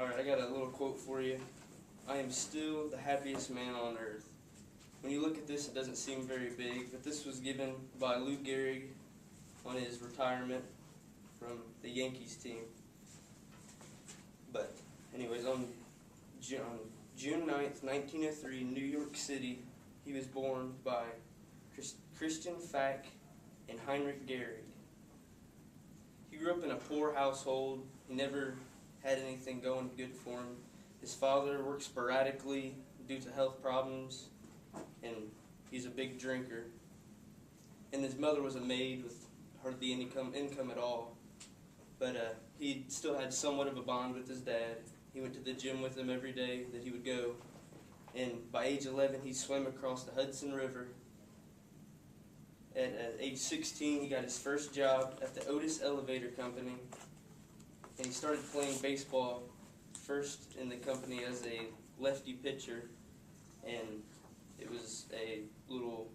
Alright, I got a little quote for you. I am still the happiest man on earth. When you look at this, it doesn't seem very big, but this was given by Lou Gehrig on his retirement from the Yankees team. But anyways, on June 9th, 1903, in New York City, he was born by Christian Fack and Heinrich Gehrig. He grew up in a poor household. He never had anything going good for him. His father worked sporadically due to health problems, and he's a big drinker. And his mother was a maid with hardly any income at all. But he still had somewhat of a bond with his dad. He went to the gym with him every day that he would go. And by age 11, he swam across the Hudson River. At age 16, he got his first job at the Otis Elevator Company. And he started playing baseball first in the company as a lefty pitcher. And it was a little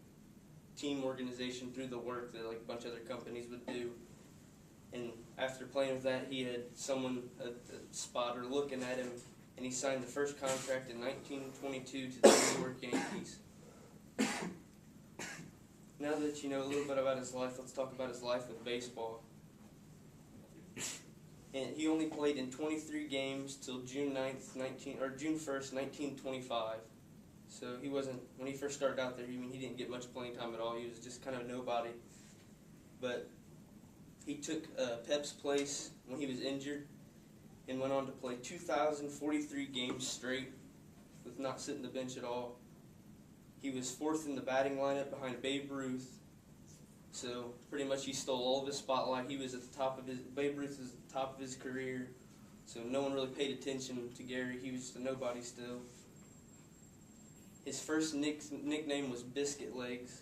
team organization through the work that like a bunch of other companies would do. And after playing with that, he had someone, a spotter, looking at him, and he signed the first contract in 1922 to the New York Yankees. Now that you know a little bit about his life, let's talk about his life with baseball. And he only played in 23 games till June 1st, 1925. So he wasn't, when he first started out there, he didn't get much playing time at all. He was just kind of nobody. But he took Pep's place when he was injured and went on to play 2,043 games straight with not sitting the bench at all. He was fourth in the batting lineup behind Babe Ruth. So pretty much he stole all of his spotlight. He was at the top of Babe Ruth was at the top of his career. So no one really paid attention to Gary. He was just a nobody still. His first nickname was Biscuit Legs.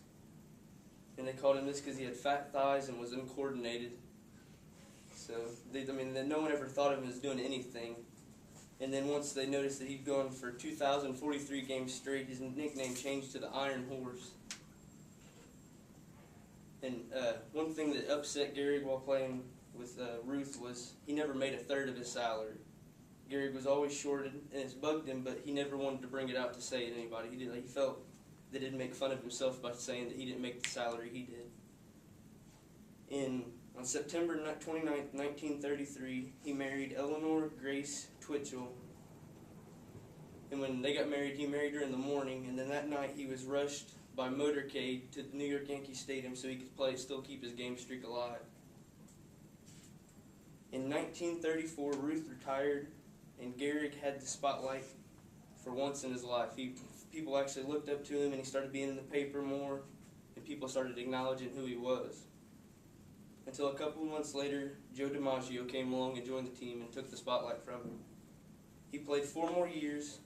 And they called him this because he had fat thighs and was uncoordinated. So, no one ever thought of him as doing anything. And then once they noticed that he'd gone for 2,043 games straight, his nickname changed to the Iron Horse. And one thing that upset Gehrig while playing with Ruth was he never made a third of his salary. Gehrig was always shorted, and it's bugged him, but he never wanted to bring it out to say it to anybody. He felt that he'd make fun of himself by saying that he didn't make the salary he did. On September 29th, 1933, he married Eleanor Grace Twitchell. And when they got married, he married her in the morning, and then that night he was rushed by motorcade to the New York Yankee Stadium so he could still keep his game streak alive. In 1934, Ruth retired, and Gehrig had the spotlight for once in his life. People actually looked up to him, and he started being in the paper more, and people started acknowledging who he was. Until a couple of months later, Joe DiMaggio came along and joined the team and took the spotlight from him. He played 4 more years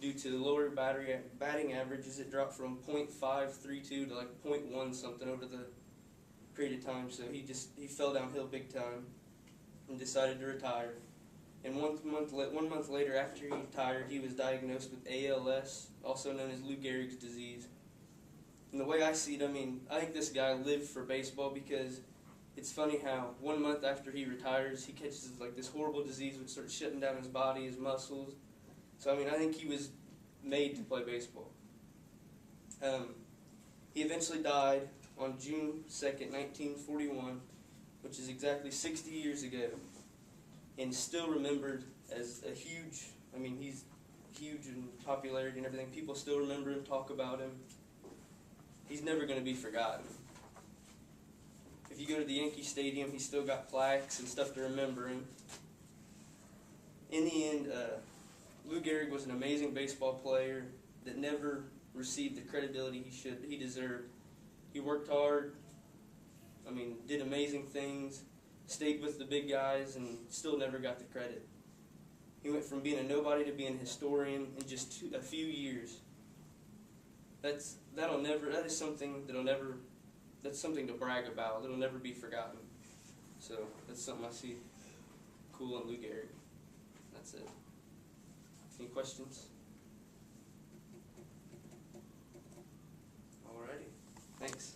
due to lower batting averages. It dropped from .532 to like .1 something over the period of time, so he fell downhill big time and decided to retire. And 1 month later, after he retired, he was diagnosed with ALS, also known as Lou Gehrig's disease. And the way I see it, I think this guy lived for baseball, because it's funny how 1 month after he retires, he catches like this horrible disease which starts shutting down his body, his muscles. So I think he was made to play baseball. He eventually died on June 2nd, 1941, which is exactly 60 years ago, and still remembered as a huge, he's huge in popularity and everything. People still remember him, talk about him. He's never going to be forgotten. If you go to the Yankee Stadium, he's still got plaques and stuff to remember him. In the end, Lou Gehrig was an amazing baseball player that never received the credibility he deserved. He worked hard, did amazing things, stayed with the big guys, and still never got the credit. He went from being a nobody to being a historian in just a few years. That's something to brag about. It'll never be forgotten. So that's something I see cool in Lou Gehrig. That's it. Any questions? Alrighty. Thanks.